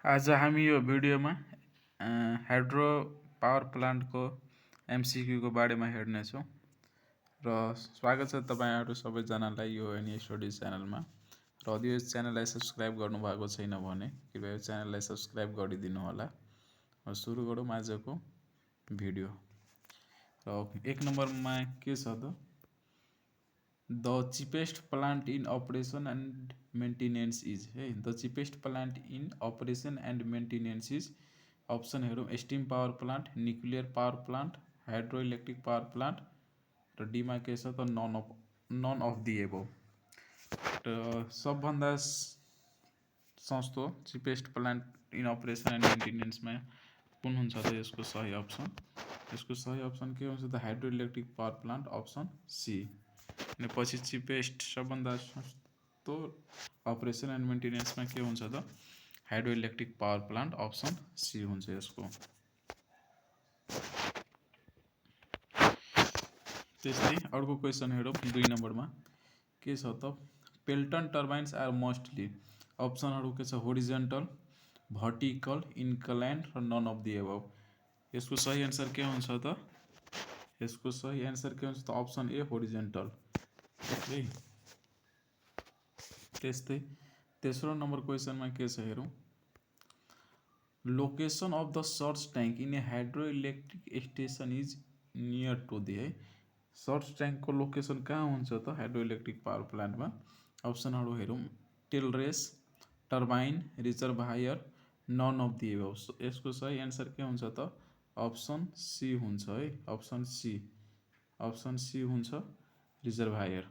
आज हामी यो भिडियोमा हाइड्रो पावर प्लान्टको एमसिक्यूको बारेमा हेर्नेछौँ र स्वागत छ तपाईँहरू सबैजनालाई यो एनी स्टडी च्यानलमा। र यदि यो च्यानललाई सब्सक्राइब गर्नुभएको छैन भने कृपया यो च्यानललाई सब्सक्राइब गरिदिनु होला। सुरु गरौँ आजको भिडियो। र 1 नम्बरमा के छ त, the cheapest plant in operation and maintenance is है। The cheapest plant in operation and maintenance is option हेरौँ, steam power plant, nuclear power plant, hydro electric power plant र डीमा के छ त नन अफ दि एबोभ। र सबभन्दा सस्तो cheapest plant in operation and मेन्टेनेन्समा कुन हुन्छ त यसको सही अप्सन? यसको सही अप्सन के हुन्छ त hydro electric power plant, option C. अनि पछि चिपेस्ट सबभन्दा सस्तो अपरेसन एन्ड मेन्टेनेन्समा के हुन्छ त hydro electric power plant, option C हुन्छ यसको। त्यस्तै अर्को क्वेसन हेरौँ 2 नम्बरमा के छ त, पेल्टन टर्बाइन्स आर मोस्टली अप्सनहरू के छ होरिजेन्टल, भर्टिकल, इन्क्लाइन्ड र नन अफ दि एबभ। यसको सही एन्सर के हुन्छ त? यसको सही एन्सर के हुन्छ त अप्सन ए होरिजेन्टल है। त्यस्तै तेस्रो नम्बर क्वेसनमा के छ हेरौँ, location of the surge tank in a hydro electric station is near to the है। सर्च ट्याङ्कको लोकेसन कहाँ हुन्छ त हाइड्रो इलेक्ट्रिक पावर प्लान्टमा? अप्सनहरू हेरौँ, tailrace, turbine, reservoir, none of the above. यसको सही एन्सर के हुन्छ त अप्सन सी हुन्छ है। अप्सन सी हुन्छ रिजर्भायर।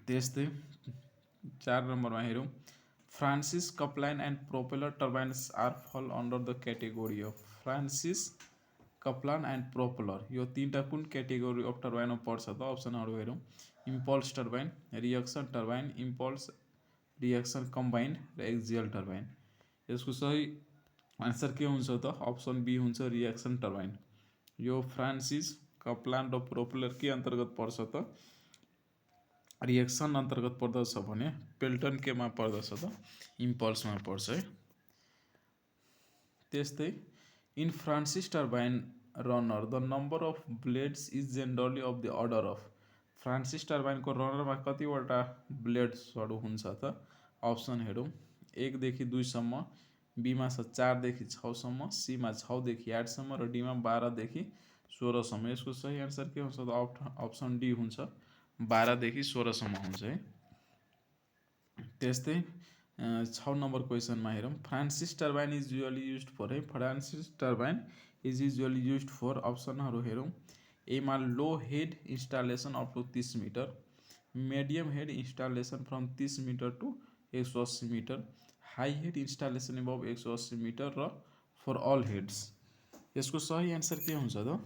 त्यस्तै 4 नम्बरमा हेरौँ, Francis Kaplan and propeller turbines are fall under the category of. Francis Kaplan and propeller यो तीनटा कुन क्याटेगोरी अफ टर्बाइनमा पर्छ त? अप्सनहरू हेरौँ, impulse turbine, reaction turbine, impulse reaction combined र एक्जियल टर्बाइन। यसको सही आन्सर के हुन्छ त अप्सन बी हुन्छ रिएक्सन टर्बाइन। यो फ्रान्सिस कप्लान र प्रोपेलर के अन्तर्गत पर्छ त? रिएक्सन अन्तर्गत पर्दछ भने पेल्टन केमा पर्दछ त? इम्पल्समा पर्छ है। त्यस्तै in Francis turbine runner the number of blades is generally of the order of. Francis टर्बाइनको रनरमा कतिवटा ब्लेड्सहरू हुन्छ त? अप्सन हेरौँ, 1 देखि 2 सम्म, बीमा छ 4 देखि 6 सम्म, सीमा 6 देखि 8 सम्म र डीमा 12 देखि 16 सम्म। यसको सही एन्सर के हुन्छ त अप्सन डी हुन्छ 12 देखि 16 सम्म हुन्छ है। त्यस्तै 6 नम्बर क्वेसनमा हेरौँ, Francis turbine is usually used for है। Francis turbine is usually used for अप्सनहरू हेरौँ, एमा low head installation up to 30 metre, medium head installation from 30 metre to 180 metre, high head installation above 180 metre र for all heads. यसको सही answer के हुन्छ त?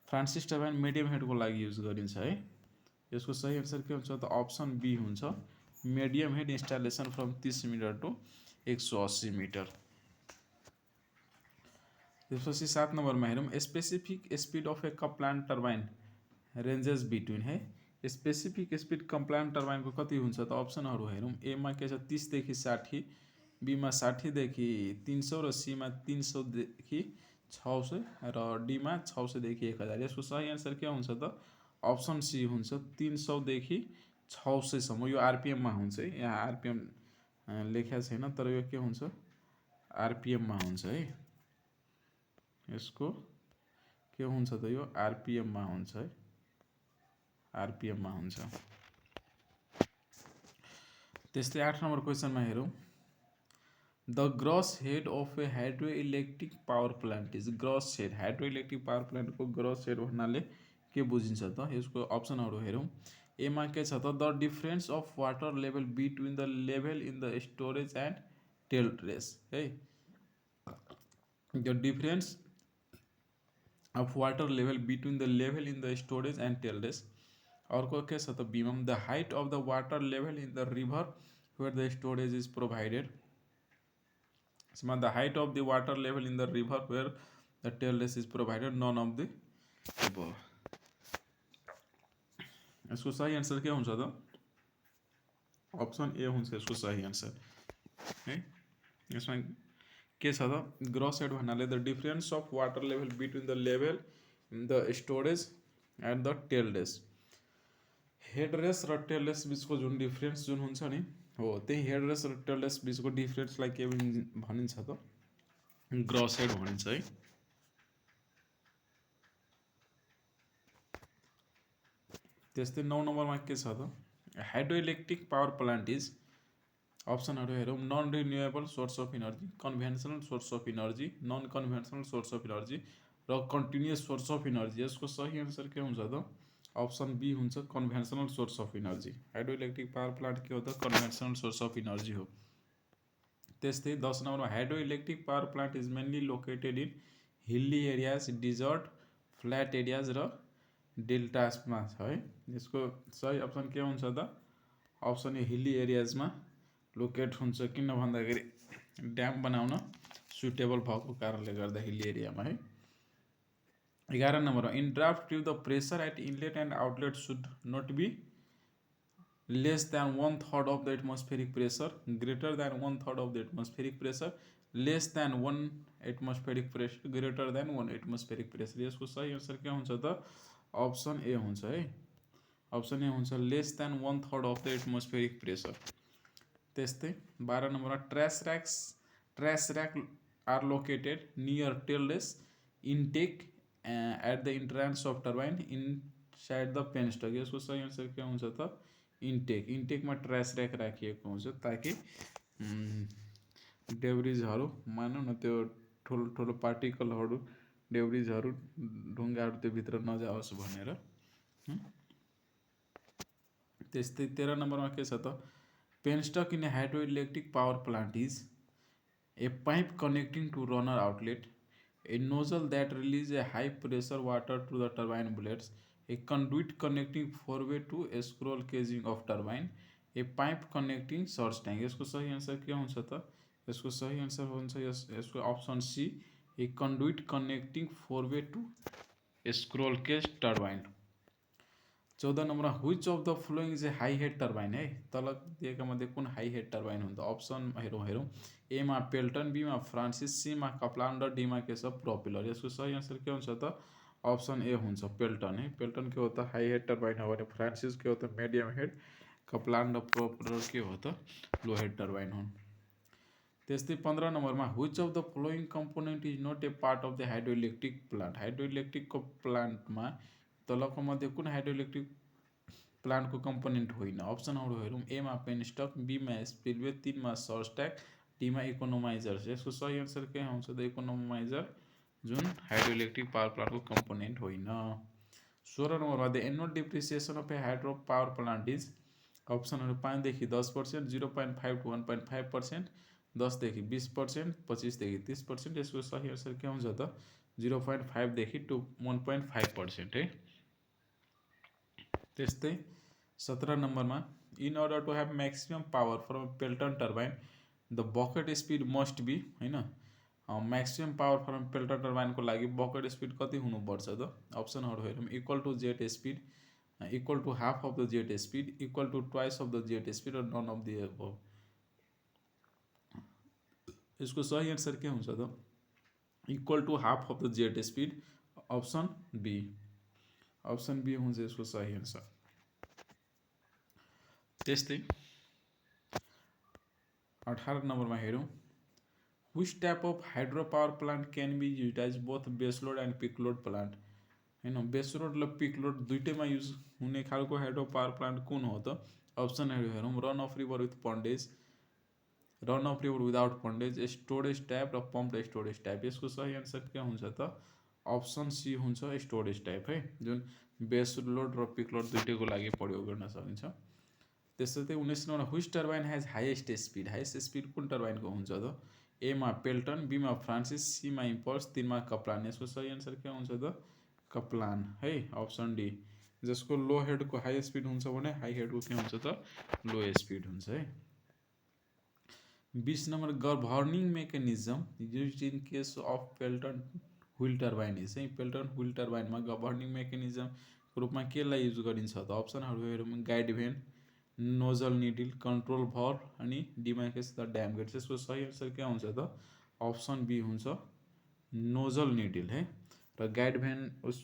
फ्रान्सिस टर्बाइन मिडियम हेडको लागि युज गरिन्छ है। यसको सही एन्सर के हुन्छ त अप्सन बी हुन्छ medium head installation from 30 metre to 180 metre. त्यसपछि 7 नम्बरमा हेरौँ, specific speed of a Kaplan turbine ranges between है। स्पेसिफिक स्पिड कप्लान टर्बाइनको कति हुन्छ त? अप्सनहरू हेरौँ, एमा के छ 30 देखि 60, बीमा 60 देखि 300 र सीमा 300 देखि 600 र डीमा 600 देखि 1000। यसको सही एन्सर के हुन्छ त? अप्सन सी हुन्छ 300 देखि 600 सम्म। यो आरपिएममा हुन्छ है, यहाँ आरपिएम लेखेको छैन तर यो के हुन्छ आरपिएममा हुन्छ है। यसको के हुन्छ त यो आरपिएममा हुन्छ है, आरपिएममा हुन्छ। त्यस्तै 8 नम्बर क्वेसनमा हेरौँ, the gross head of a hydro electric power plant is. Gross head hydro electric power प्लान्टको ग्रस हेड भन्नाले के बुझिन्छ त? यसको अप्सनहरू हेरौँ, एमा के छ त the difference of water level between the level in the storage and tailrace है। The difference of water level between the level in the storage and tailrace. अर्को के छ त बीमा the height of the water level in the river where the storage is provided. यसमा the height of the water level in the river where the tailrace is provided, none of the above. यसको सही answer के हुन्छ त option A हुन्छ यसको सही answer है। यसमा के छ त ग्रस हेड भन्नाले the difference of water level between the level the storage and the tail race. Head race र टेल रेस बिचको जुन डिफरेन्स जुन हुन्छ नि हो त्यही हेड रेस र टेल रेस बिचको डिफरेन्सलाई के भनिन्छ त ग्रस हेड भनिन्छ है। त्यस्तै 9 नम्बरमा के छ त hydro electric power plant is अप्सनहरू हेरौँ non renewable source of energy, conventional source of energy, non conventional source of energy र कन्टिन्युस सोर्स अफ इनर्जी। यसको सही आन्सर के हुन्छ त अप्सन बी हुन्छ conventional source of energy. Hydro electric power plant के हो त कन्भेन्सनल सोर्स अफ इनर्जी हो। त्यस्तै 10 नम्बरमा hydro electric power plant is mainly located in hilly areas, desert, flat areas र डेल्टासमा छ है। यसको सही अप्सन के हुन्छ त अप्सन ए हिल्ली एरियाजमा लोकेट हुन्छ, किन भन्दाखेरि ड्याम बनाउन सुटेबल भएको कारणले गर्दा हिल्ली एरियामा है। 11 नम्बरमा in draft tube the pressure at inlet and outlet should not be less than 1/3 of the atmospheric pressure, greater than 1/3 of the atmospheric pressure, less than 1 atmospheric pressure, greater than 1 atmospheric pressure। यसको सही answer के हुन्छ त option A हुन्छ है। Option A हुन्छ less than 1/3 of the atmospheric pressure. त्यस्तै 12 नम्बरमा trash rack are located near tail race intake at the entrance of turbine inside the penstock. यसको सही आन्सर के हुन्छ त इन्टेकमा ट्रास ऱ्याक राखिएको हुन्छ ताकि डेब्रिजहरू मानौँ न त्यो ठुलो ठुलो पार्टिकलहरू डेब्रिजहरू ढुङ्गाहरू त्यो भित्र नजाओस् भनेर। त्यस्तै 13 नम्बरमा के छ त penstock in a hydro electric power plant is a pipe connecting to runner outlet, a nozzle that release a high pressure water to the turbine blades, a conduit connecting four-way to a scroll caging of turbine, a pipe connecting surge tank। यसको सही answer के हुन्छ त यसको सही answer हुन्छ यसको option C A conduit connecting four-way to a scroll cage turbine। 14 नम्बरमा which of the following is a high head turbine है। तल दिएका मध्ये कुन हाई हेड टर्बाइन हुन्छ अप्सन हेरौँ एमा पेल्टन, बीमा फ्रान्सिस, सीमा कप्लान र डीमा के छ प्रोपेलर। यसको सही आन्सर के हुन्छ त ऑप्शन ए हुन्छ पेल्टन है। पेल्टन के होता हाई हेड टर्बाइन हो भने फ्रांसिस के होता मीडियम हेड, कप्लान र प्रोपेलर के होता लो हेड टर्बाइन हो। त्यस्तै 15 नम्बरमा which of the following component is not a part of the hydro electric plant. Hydro इलेक्ट्रिकको प्लान्टमा तलको मध्ये कुन हाइड्रो इलेक्ट्रिक प्लान्टको कम्पोनेन्ट होइन। अप्सनहरू हेरौँ एमा पेनस्टक, बीमा स्पिलवे, 3 मा सर्ज ट्याक, डीमा इकोनोमाइजर। यसको सही आन्सर के हुन्छ त इकोनोमाइजर जुन हाइड्रो इलेक्ट्रिक पावर प्लान्टको कम्पोनेन्ट होइन। 16 नम्बरमा the annual depreciation of a hydro power plant is अप्सनहरू 5 देखि 10%, 0.5 to 1.5%, 10 देखि 20%, 25 देखि 30%। यसको सही आन्सर के हुन्छ त 0.5 देखि 1.5% है। त्यस्तै 17 नम्बरमा in order to have maximum power from Pelton turbine the bucket speed must be होइन म्याक्सिमम पावर फ्रम पेल्टन टर्बाइनको लागि बकेट स्पिड कति हुनुपर्छ त अप्सनहरू हेरौँ equal to jet speed, equal to half of the jet speed, equal to twice of the jet speed र none of the above. यसको सही आन्सर के हुन्छ त equal to half of the jet speed option be. Option B हुन्छ यसको सही answer. त्यस्तै 18 नम्बरमा हेरौँ which type of hydropower plant can be used as both base load and peak load plant होइन बेस लोड र पिक लोड दुइटैमा युज हुने खालको हाइड्रो पावर प्लान्ट कुन हो त अप्सनहरू हेरौँ run of river with pondage, run of river without pondage, storage type र पम्प्ड स्टोरेज टाइप। यसको सही आन्सर के हुन्छ त अप्सन सी हुन्छ स्टोरेज टाइप है जुन बेस लोड र पिक लोड दुइटैको लागि प्रयोग गर्न सकिन्छ। त्यसै 19 नम्बरमा which turbine has highest speed. Highest speed कुन टर्बाइनको हुन्छ त एमा पेल्टन, बीमा फ्रान्सिस, सीमा इम्पल्स, 3 मा कप्लान। यसको सही आन्सर के हुन्छ त कप्लान है अप्सन डी। जसको लो हेडको हाई स्पिड हुन्छ भने हाई हेडको के हुन्छ त लो स्पिड हुन्छ है। 20 number governing mechanism use in case of Pelton wheel turbine is है पेल्टन व्हील टर्बाइनमा गभर्निङ मेकानिजमको रूपमा केलाई युज गरिन्छ त अप्सनहरू हेरौँ guide vane, nozzle needle, control भर अनि डिमार्केस द ड्याम गेट। त्यसको सही आन्सर के हुन्छ त अप्सन बी हुन्छ नोजल निडिल है। र गाइड भ्यान उस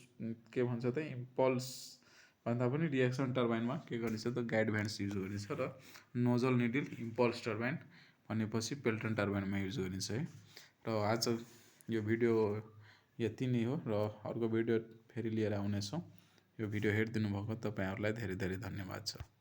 के भन्छ त इम्पल्स भन्दा पनि रिएक्सन टर्बाइनमा के गर्नेछ त गाइड भ्यान्स युज गर्नेछ र नोजल निडिल इम्पल्स टर्बाइन भनेपछि पेल्टन टर्बाइनमा युज गरिन्छ है। र आज यो भिडियो यति नै हो र अर्को भिडियो फेरि लिएर आउनेछौँ। यो भिडियो हेरिदिनु भएको तपाईँहरूलाई धेरै धेरै धन्यवाद छ।